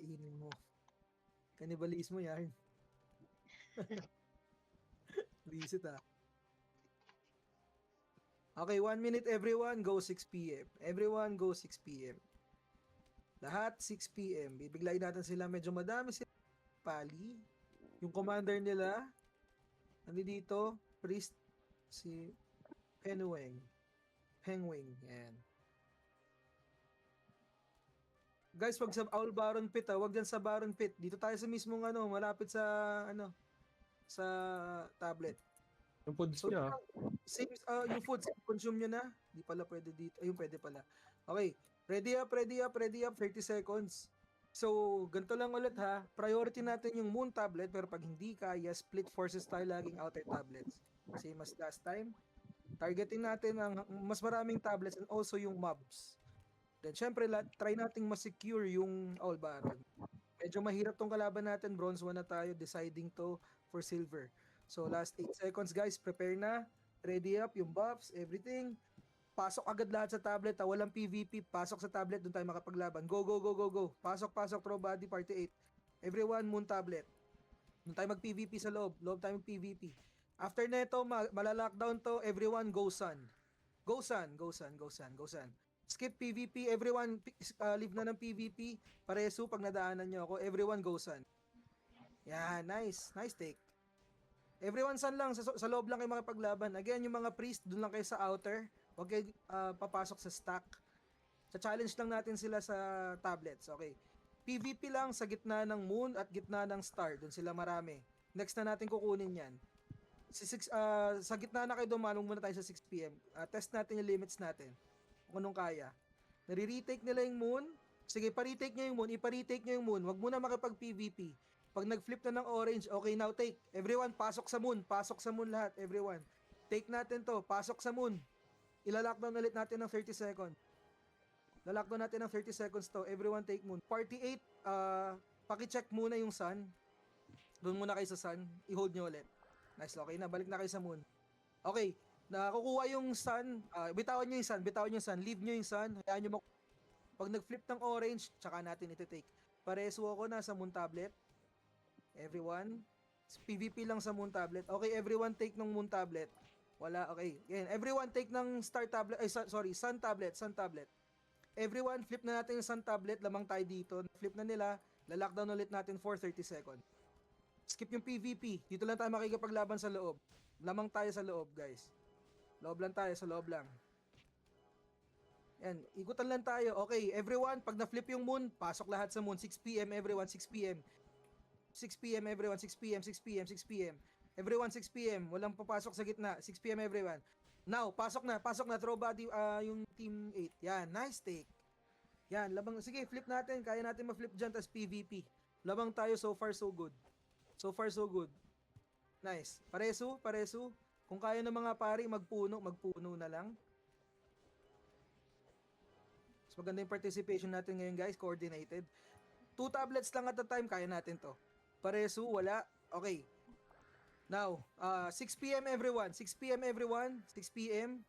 Kainin mo. Kanibalismo yan. Visit ah. Okay, 1 minute everyone, go 6 p.m. Everyone go 6 p.m. Lahat 6 p.m. Bibiglayin natin sila, medyo madami sila. Pali. Yung commander nila, dito, priest, si Penweng. Penweng, yan. Guys, wag sa Owl Baron Pit wag dyan sa Baron Pit. Dito tayo sa mismong malapit sa sa tablet. Yung foods So, niya. same, yung food, consume nyo na. Di pala pwede dito. Ayun, pwede pala. Okay. Ready up, ready up, ready up. 30 seconds. So, ganito lang ulit ha. Priority natin yung moon tablet, pero pag hindi kaya, split forces tayo laging outer tablets. Same as last time. Targeting natin ang mas maraming tablets and also yung mobs. Then, syempre, try nating ma-secure yung Owl Baron. Medyo mahirap tong kalaban natin. Bronze 1 na tayo. Deciding to for silver. So, last 8 seconds, guys. Prepare na. Ready up yung buffs, everything. Pasok agad lahat sa tablet. Walang PvP. Pasok sa tablet. Doon tayo makapaglaban. Go, go, go, go, go. Pasok, pasok. Pro Body Party 8. Everyone, moon tablet. Doon tayo mag-PvP sa loob. Loob tayo mag-PvP. After neto, malalockdown to. Everyone, go sun. Go sun, go sun, go sun, go sun. Skip PvP. Everyone, leave na ng PvP. Pareso, pag nadaanan nyo ako. Everyone, go sun. Yeah, nice. Nice take. Everyone sun lang, sa loob lang kayo makipaglaban. Again, yung mga priest, dun lang kayo sa outer. Huwag kayo papasok sa stack. Sa-challenge lang natin sila sa tablets, okay. PvP lang sa gitna ng moon at gitna ng star. Dun sila marami. Next na natin kukunin yan. Sa gitna na kayo dumanong muna tayo sa 6 p.m. Test natin yung limits natin. Kung anong kaya. Nare-retake nila yung moon. Sige, pa-retake nyo yung moon. Ipa-retake nyo yung moon. Huwag muna makipag-PvP. Pag nag-flip na ng orange, okay, now take. Everyone, pasok sa moon. Pasok sa moon lahat, everyone. Take natin to. Pasok sa moon. Ila-lockdown ulit natin ng 30 seconds. La-lockdown natin ng 30 seconds to. Everyone take moon. Party 8, paki-check muna yung sun. Doon muna kayo sa sun. I-hold nyo ulit. Nice, okay na. Balik na kayo sa moon. Okay, nakukuha yung sun. Bitawan nyo yung sun. Bitawan nyo yung sun. Leave nyo yung sun. Hayaan nyo pag nag-flip ng orange, tsaka natin iti-take. Pareso ako na sa moon tablet. Everyone, PvP lang sa moon tablet. Okay, everyone take ng moon tablet. Wala, okay. Yan, everyone take ng star tablet. Sun tablet, sun tablet. Everyone, flip na natin yung sun tablet. Lamang tayo dito. Flip na nila. La-lockdown ulit natin for 30 seconds. Skip yung PvP. Dito lang tayo makikipaglaban sa loob. Lamang tayo sa loob, guys. Loob lang tayo, sa loob lang. Yan, ikutan lang tayo. Okay, everyone, pag na-flip yung moon, pasok lahat sa moon. 6 p.m. everyone, 6 p.m. 6 p.m. everyone, 6 p.m., 6 p.m., 6 p.m. Everyone, 6 p.m. Walang papasok sa gitna. 6 p.m. everyone. Now, pasok na. Throw body yung team 8. Yan, nice take. Yan, labang. Sige, flip natin. Kaya natin ma-flip dyan, tas PvP. Labang tayo, so far so good. So far so good. Nice. Pareso. Kung kaya ng mga pari, magpuno na lang. Mas maganda yung participation natin ngayon, guys. Coordinated. 2 tablets lang at a time, kaya natin to. Pareso, wala. Okay. Now, 6 p.m. everyone. 6 p.m. everyone. 6 p.m.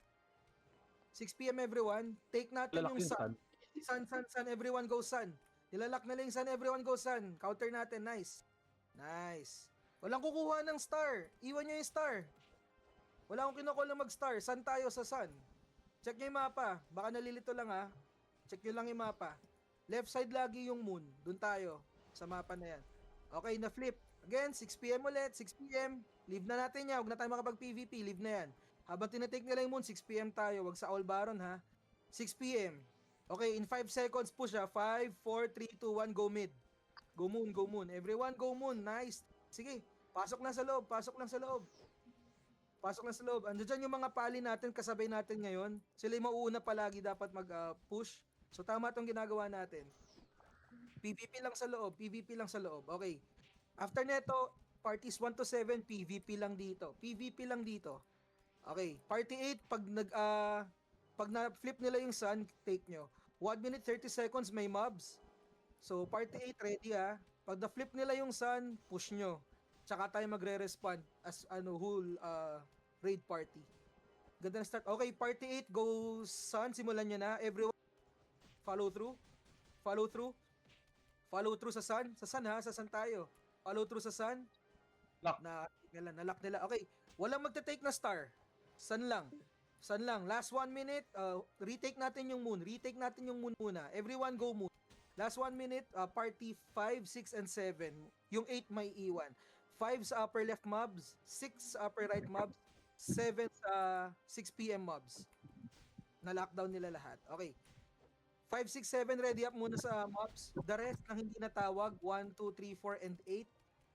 6 p.m. everyone. Take natin yung sun. Sun. Everyone go sun. Nilalak na lang yung sun. Everyone go sun. Counter natin. Nice. Nice. Walang kukuha ng star. Iwan nyo yung star. Wala akong kinukul na mag-star. Sun tayo sa sun. Check nyo yung mapa. Baka nalilito lang ha. Check nyo lang yung mapa. Left side lagi yung moon. Doon tayo. Sa mapa na yan. Okay, na-flip. Again, 6 p.m. ulit. 6 p.m. Leave na natin yan. Huwag na tayo makapag-PvP. Leave na yan. Habang tinatake nila yung moon, 6 p.m. tayo. Huwag sa Owl Baron ha. 6 p.m. Okay, in 5 seconds push ha. 5, 4, 3, 2, 1. Go mid. Go moon, go moon. Everyone go moon. Nice. Sige. Pasok na sa loob. Pasok lang sa loob. Pasok lang sa loob. Andiyan dyan yung mga pali natin, kasabay natin ngayon. Sila yung mauuna palagi dapat mag-push. So tama itong ginagawa natin. PvP lang sa loob. PvP lang sa loob. Okay. After neto, parties 1 to 7, PvP lang dito. PvP lang dito. Okay. Party 8, pag na-flip nila yung sun, take nyo. 1 minute 30 seconds, may mobs. So, party 8, ready ha. Pag na-flip nila yung sun, push nyo. Tsaka tayo magre-respond as whole raid party. Ganda na start. Okay, party 8, go sun. Simulan nyo na. Everyone, follow through. Follow through. Follow through sa sun. Sa sun ha, sa sun tayo. Follow through sa sun. Lock. Nalock nila. Okay, walang magte-take na star. Sun lang. Sun lang. Last 1 minute, retake natin yung moon. Retake natin yung moon muna. Everyone go moon. Last 1 minute, party 5, 6, and 7. Yung 8 may iwan. 5 sa upper left mobs, 6 sa upper right mobs, 7 sa 6 p.m. mobs. Na-lockdown nila lahat. Okay. 5, 6, 7, ready up muna sa mobs. The rest ng hindi natawag, 1, 2, 3, 4, and 8.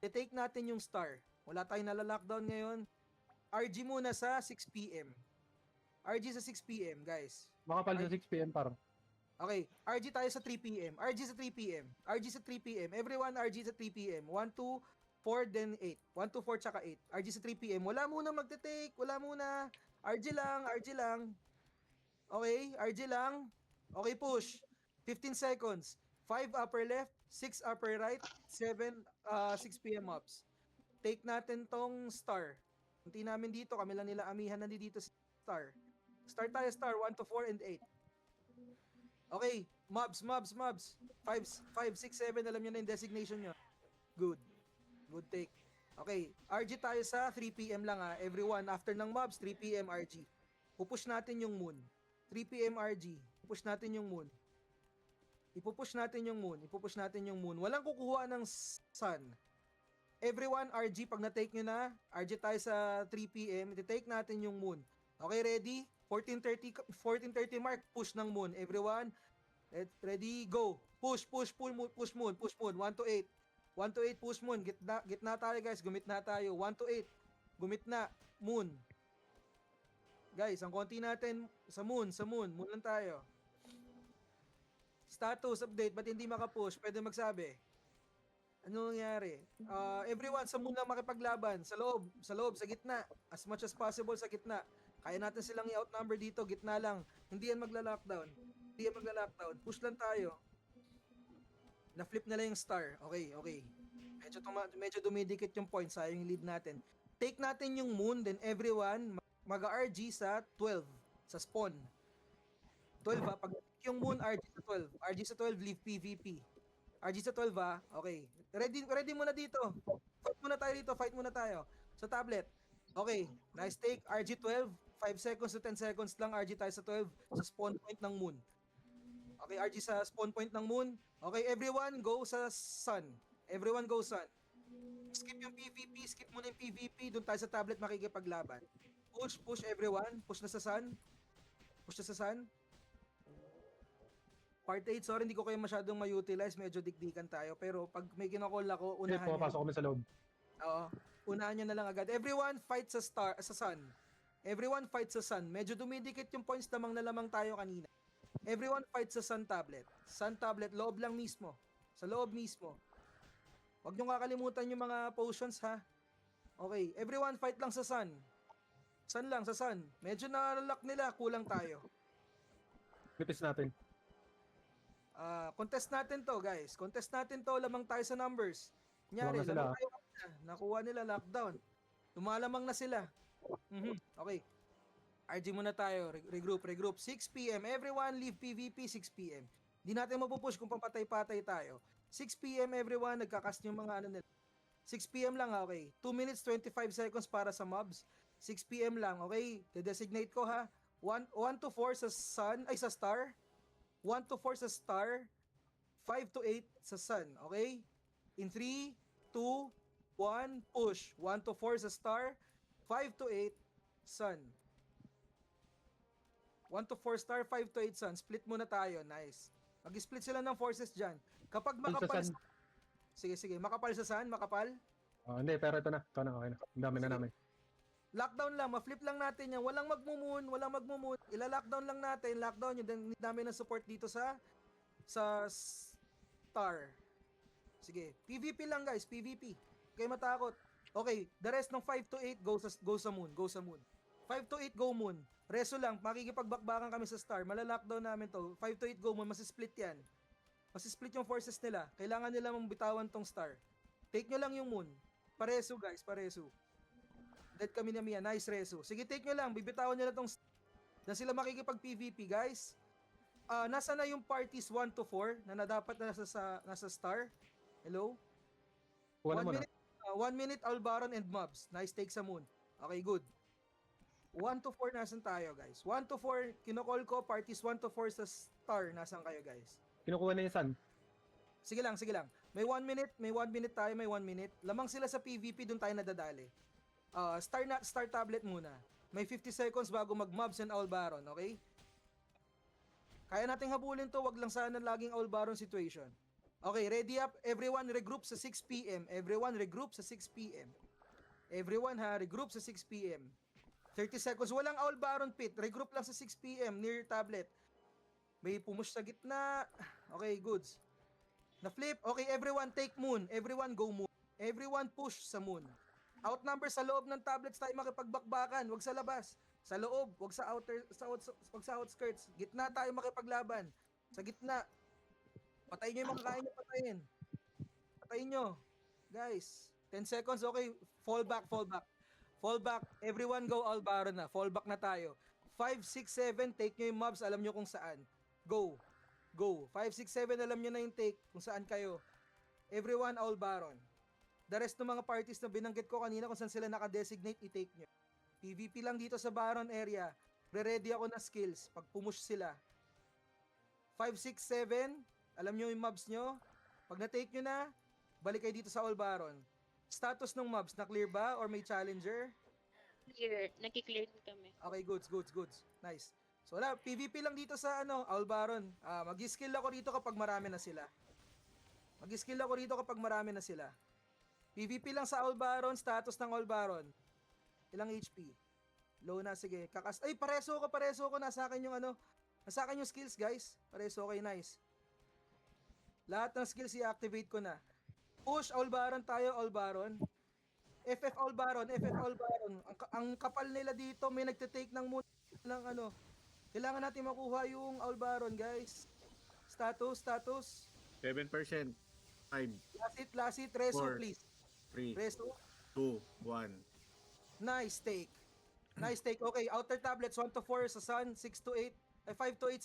I-take natin yung star. Wala tayong nala-lockdown ngayon. RG muna sa 6 p.m. RG sa 6 p.m. guys. Makapal sa 6 p.m. parang. Okay, RG tayo sa 3 p.m. RG sa 3 p.m. RG sa 3 p.m. Everyone RG sa 3 p.m. 1, 2, 4, then 8. 1, 2, 4, tsaka 8. RG sa 3 p.m. Wala muna magte-take. Wala muna. RG lang, RG lang. Okay, RG lang. Okay, push. 15 seconds. 5 upper left, 6 upper right, 7, 6 p.m. ups. Take natin tong star. Kunti namin dito, kami lang nila amihan na dito sa star. Start tayo star, 1 to 4 and 8. Okay, mobs. 5, 6, 7, alam nyo na yung designation nyo. Good. Good take. Okay, RG tayo sa 3 p.m. lang ha. Everyone, after ng mobs, 3 p.m. RG. Pupush natin yung moon. 3 p.m. RG. Pupush natin yung moon. Ipupush natin yung moon. Ipupush natin yung moon. Walang kukuha ng sun. Everyone, RG, pag na-take nyo na, RG tayo sa 3 p.m. I-take natin yung moon. Okay, ready? 14:30 mark, push ng moon. Everyone, ready, go. Push moon. 1 to 8. 1 to 8, push moon. Gitna tayo, guys. Gumit na tayo. 1 to 8. Gumit na. Moon. Guys, ang konti natin sa moon. Moon lang tayo. Status update, ba't hindi makapush? Pwede magsabi. Ano nangyari? Everyone sa moon lang makipaglaban. Sa loob, sa gitna. As much as possible sa gitna. Kaya natin silang i-outnumber dito, gitna lang. Hindi yan magla-lockdown. Push lang tayo. Na-flip na lang yung star. Okay. Medyo dumidikit yung points. Sayang yung lead natin. Take natin yung moon, then everyone mag-RG sa 12. Sa spawn. 12 ha. Pag yung moon, RG sa 12. RG sa 12, leave PvP. RG sa 12 ha. Okay. Ready muna dito. Fight muna tayo. Sa tablet. Okay. Nice take. RG 12. 5 seconds to 10 seconds lang. RG tayo sa 12. Sa spawn point ng moon. Okay, RG sa spawn point ng moon. Okay, everyone go sa sun. Skip yung PvP. Skip muna yung PvP. Doon tayo sa tablet makikipaglaban. Push everyone. Push na sa sun. Part 8, sorry, hindi ko kayo masyadong ma-utilize. Medyo dikdikan tayo. Pero pag may kinakall ako, Okay, unahan nyo. papasok kami sa loob. Oo. Unahan nyo na lang agad. Everyone fight sa sun. Medyo dumidikit yung points na lamang tayo kanina. Everyone fight sa sun tablet. Loob lang mismo. Sa loob mismo. Huwag nyo kakalimutan yung mga potions ha. Okay, everyone fight lang sa sun. Sa sun. Medyo na-lock nila, kulang tayo. Nipis natin. Contest natin to, guys. Lamang tayo sa numbers. Kunyari, Lamang na sila. lamang tayo kanina. Nakuha nila lockdown. Lumalamang na sila. Okay. RG muna tayo. Regroup. 6 p.m. Everyone leave PvP 6 p.m. Hindi natin mapupush kung papatay-patay tayo. 6 p.m. everyone, nagkakast yung mga ano nila. 6 p.m. lang, okay. 2 minutes 25 seconds para sa mobs. 6 p.m. lang, okay. De-designate ko ha. 1 to 4 sa sun, ay sa star. 1 to 4 sa star. 5 to 8 sa sun, okay? In 3, 2, 1, push. 1 to 4 sa star. 5 to 8, sun. 1 to 4 star, 5 to 8 sun. Split muna tayo, nice. Mag-split sila ng forces dyan. Kapag makapal sa... Sige, makapal sa sun, makapal. Hindi, pero ito na, okay na. Ang dami na namin. Lockdown lang, ma-flip lang natin yan. Walang magmumoon. Ila-lockdown lang natin. Lockdown yun. Then need namin ng support dito sa star. Sige, PvP lang guys, PvP. Okay, matakot. Okay, the rest ng 5 to 8 go sa moon. 5 to 8 go moon. Reso lang, makikipagbakbakan kami sa star. Malalockdown namin to. 5 to 8 go moon, masisplit yan. Masisplit yung forces nila. Kailangan nila mong bitawan tong star. Take nyo lang yung moon. Pareso guys, pareso. Dead kami na Mia. Nice reso. Sige, take nyo lang. Bibitawan nyo na tong... Na sila makikipag-PvP, guys. Nasa na yung parties 1 to 4 na dapat na nasa star? Hello? Kuha na 1 muna. minute, 1 minute Albaron and mobs. Nice take sa moon. Okay, good. 1 to 4 nasan tayo, guys? 1 to 4, kinocall ko, parties 1 to 4 sa star. Nasan kayo, guys? Kinukuha na yung sun. Sige lang, sige lang. May 1 minute, may 1 minute tayo, may 1 minute. Lamang sila sa PVP, doon tayo nadadali. Star tablet muna. May 50 seconds bago mag-mobs and Albaron, okay? Kaya nating habulin to, wag lang sana laging Albaron situation. Okay, ready up. Everyone regroup sa 6 p.m. Everyone regroup sa 6 p.m. Everyone ha, regroup sa 6 p.m. 30 seconds. Walang Albaron pit. Regroup lang sa 6 p.m. near tablet. May pumush sa gitna. Okay, goods. Na-flip. Okay, everyone take moon. Everyone go moon. Everyone push sa moon. Outnumber sa loob ng tablets tayo makipagbakbakan. Wag sa labas. Sa loob, wag sa outer, wag sa outskirts. Gitna tayo makipaglaban. Sa gitna. Patayin nyo yung mga kaya nyo patayin. Patayin nyo. Guys, 10 seconds, okay. Fall back, fall back. Fall back. Everyone go Albaron na. Fall back na tayo. 5, 6, 7, take nyo yung mobs. Alam nyo kung saan. Go. Go. 5, 6, 7, alam nyo na yung take. Kung saan kayo. Everyone Albaron. The rest ng mga parties na binanggit ko kanina kung saan sila nakadesignate, i-take nyo. PvP lang dito sa Baron area. Re-ready ako na skills pag pumush sila. 5, 6, 7, alam nyo yung mobs nyo. Pag na-take nyo na, balik kayo dito sa All Baron. Status ng mobs, na-clear ba or may challenger? Clear. Nagki-clear din kami. Okay, goods, goods, goods. Nice. So wala, PvP lang dito sa All Baron. Mag-skill ako dito kapag marami na sila. Mag-skill ako dito kapag marami na sila. PvP lang sa All Baron, status ng All Baron. Ilang HP? Low na, sige. Ay, pareso ko. Nasa akin yung nasa akin yung skills, guys. Pareso, okay, nice. Lahat ng skills i-activate ko na. Push, All Baron tayo, All Baron. FF All Baron, FF All Baron. Ang kapal nila dito, may nagte-take ng muna ng Kailangan natin makuha yung All Baron, guys. Status. 7%. 5, Last hit, Reso, 4, please. 3, Reso. 2, 1. Nice take. Nice take. Okay, outer tablets 1 to 4 sa Sun, 6 to 8, 5 to 8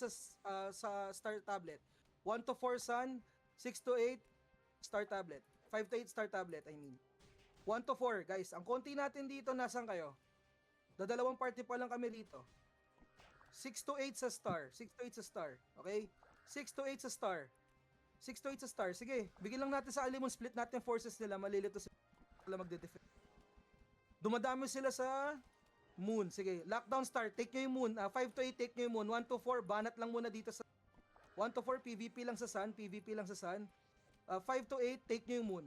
sa Star tablet. 1 to 4 Sun, 6 to 8 Star tablet. 5 to 8 Star tablet, I mean. 1 to 4, guys. Ang konti natin dito, nasan kayo? Dadalawang party pa lang kami dito. 6 to 8 sa Star. 6 to 8 sa Star. Okay? 6 to 8 sa Star. 6 to 8 sa Star. Sige, bigyan lang natin sa Alimon. Split natin forces nila. Malilito sila magde-defend. Dumadami sila sa Moon. Sige, Lockdown Star. Take nyo yung Moon. 5 to 8, take nyo yung Moon. 1 to 4, banat lang muna dito sa 1 to 4, PvP lang sa Sun. PvP lang sa Sun. 5 to 8, take nyo yung Moon.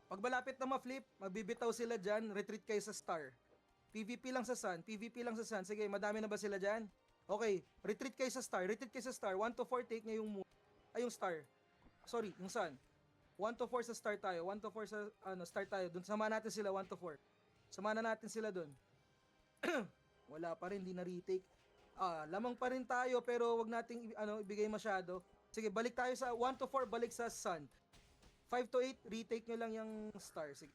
Pag malapit na ma-flip, magbibitaw sila dyan. Retreat kayo sa Star. PvP lang sa Sun. PvP lang sa Sun. Sige, madami na ba sila dyan? Okay, retreat kayo sa Star. Retreat kayo sa Star. 1 to 4, take nyo yung Moon. Ay, yung Star. Sorry, yung Sun. 1 to 4 sa Star tayo. 1 to 4 sa Star tayo. Doon sama natin sila 1 to 4. Sama na natin sila doon. Wala pa rin, di na retake. Lamang pa rin tayo pero wag nating ibigay masyado. Sige, balik tayo sa 1 to 4, balik sa Sun. 5 to 8, retake nyo lang yung Star. Sige.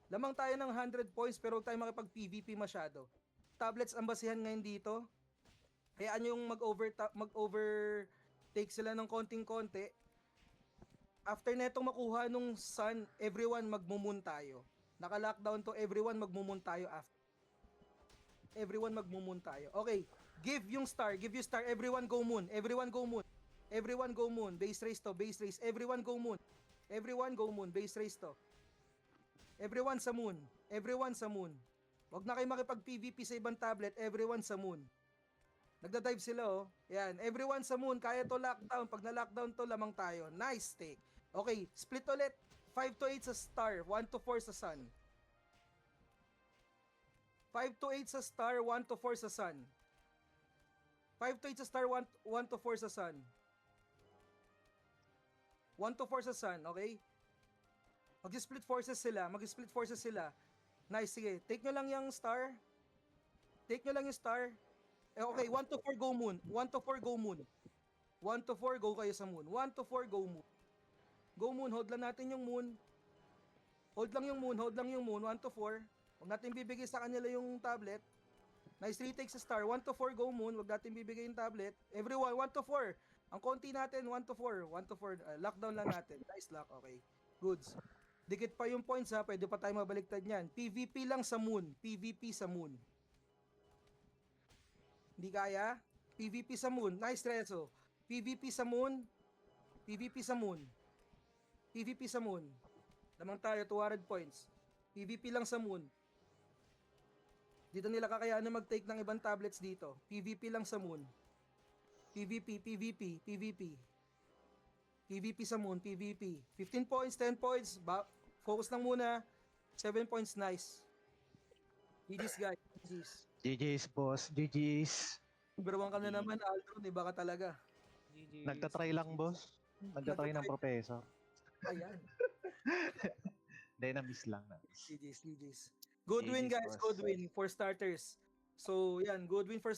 Lamang tayo ng 100 points pero huwag tayo makipag-PVP masyado. Tablets ang basihan ngayon dito. Hayaan yung mag-overtake sila ng konting-konti. After netong makuha nung Sun, everyone magmumun tayo. Naka-lockdown to, everyone magmumun tayo after. Everyone magmumun tayo. Okay, give yung Star, everyone go moon, everyone go moon. Everyone go moon, base race to, base race, everyone go moon. Everyone go moon, base race to. Everyone sa moon, everyone sa moon. Wag na kayo makipag-PVP sa ibang tablet, everyone sa moon. Nagda-dive sila Yan, everyone sa moon, kaya to lockdown. Pag na-lockdown to, lamang tayo. Nice take. Okay, split ulit. 5 to 8 sa Star, 1 to 4 sa Sun. 5 to 8 sa Star, 1 to 4 sa Sun. 5 to 8 sa Star, 1 to 4 sa Sun. 1 to 4 sa Sun, okay? Mag-split forces sila. Nice, sige. Take nyo lang yung Star. Take nyo lang yung Star. Okay, 1 to 4 go Moon. 1 to 4 go Moon. 1 to 4 go kayo sa Moon. 1 to 4 go Moon. Go Moon, hold lang natin yung Moon. Hold lang yung Moon. 1 to 4. Huwag natin bibigay sa kanila yung tablet. Nice retake sa star. 1 to 4 go moon. Wag natin bibigay yung tablet. Everyone, 1 to 4. Ang konti natin, 1 to 4. 1 to 4. Lockdown lang natin. Nice lock. Okay. Goods. Dikit pa yung points ha. Pwede pa tayo mabaliktad yan. PvP lang sa moon. PvP sa moon. Hindi kaya? PvP sa moon. Nice, Rezo. PvP sa moon. PvP sa moon. PvP sa moon. Lamang tayo, 200 points. PvP lang sa moon. Dito nila kakayanan mag-take ng ibang tablets dito. PvP lang sa moon. PvP, PvP, PvP. PvP sa moon, PvP. 15 points, 10 points. Focus lang muna. 7 points, nice. GG's guys, GG's. GG's, boss. GG's. Number 1 ka na naman, Aldron. Iba ka talaga. Nagtatry lang, boss. Nagtatry ng professor. Ayan. Hindi, na-miss lang. Na-miss. GG's, GG's. Good win GG's, guys, boss. good win for starters. So yan, good win for